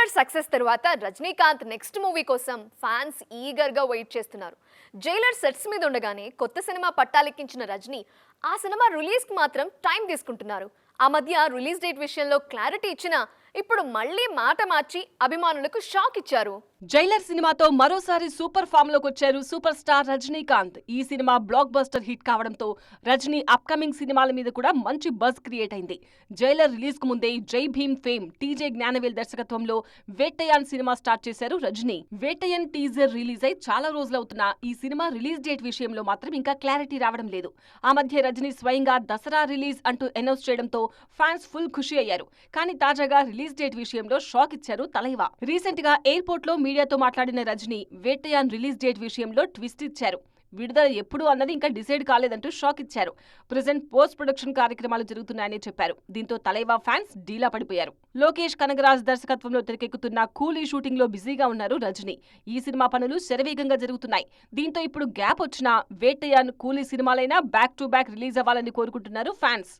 Jailer success తర్వాత Rajinikanth next movie కోసం fans eager గా వెయిట్ చేస్తున్నారు. జైలర్ సెట్స్ మీద ఉండగానే కొత్త సినిమా పట్టాలెక్కించిన రజనీ ఆ సినిమా రిలీజ్ కి మాత్రం టైం తీసుకుంటున్నారు. ఆ మధ్య రిలీజ్ డేట్ విషయంలో క్లారిటీ ఇచ్చినా ఇప్పుడు మళ్ళీ మాట మార్చి అభిమానులకు షాక్ ఇచ్చారు. జైలర్ సినిమాతో మరోసారి సూపర్ ఫామ్ లోకి వచ్చారు సూపర్ స్టార్ రజనీకాంత్. ఈ సినిమా బ్లాక్ బస్టర్ హిట్ కావడంతో రజనీ అప్కమింగ్ సినిమాల మీద కూడా మంచి బజ్ క్రియేట్ అయింది. జైలర్ రిలీజ్ కు ముందే జై భీమ్ ఫేమ్ టీజే జ్ఞానవేల్ దర్శకత్వంలో వేటయాన్ సినిమా స్టార్ట్ చేశారు రజనీ. వేటయాన్ టీజర్ రిలీజ్ అయి చాలా రోజులవుతున్నా ఈ సినిమా రిలీజ్ డేట్ విషయంలో మాత్రం ఇంకా క్లారిటీ రావడం లేదు. ఆ మధ్య రజనీ స్వయంగా దసరా రిలీజ్ అంటూ అనౌన్స్ చేయడంతో ఫ్యాన్స్ ఫుల్ ఖుషి అయ్యారు. కానీ తాజాగా రిలీజ్ డేట్ విషయంలో షాక్ ఇచ్చారు తలైవా. రీసెంట్ గా ఎయిర్పోర్ట్ లో మీడియాతో మాట్లాడిన రజనీ వేటయాన్ రిలీజ్ డేట్ విషయంలో ట్విస్ట్ ఇచ్చారు. విడుదల ఎప్పుడు అన్నది ఇంకా డిసైడ్ కాలేదంటూ షాక్ ఇచ్చారు. ప్రెజెంట్ పోస్ట్ ప్రొడక్షన్ కార్యక్రమాలు జరుగుతున్నాయని చెప్పారు. దీంతో తలైవా ఫ్యాన్స్ డీలా పడిపోయారు. లోకేష్ కనగరాజ్ దర్శకత్వంలో తెరకెక్కుతున్న కూలీ షూటింగ్ లో బిజీగా ఉన్నారు రజనీ. ఈ సినిమా పనులు శరవేగంగా జరుగుతున్నాయి. దీంతో ఇప్పుడు గ్యాప్ వచ్చినా వేటయాన్ కూలీ సినిమాలైనా బ్యాక్ టు బ్యాక్ రిలీజ్ అవ్వాలని కోరుకుంటున్నారు ఫ్యాన్స్.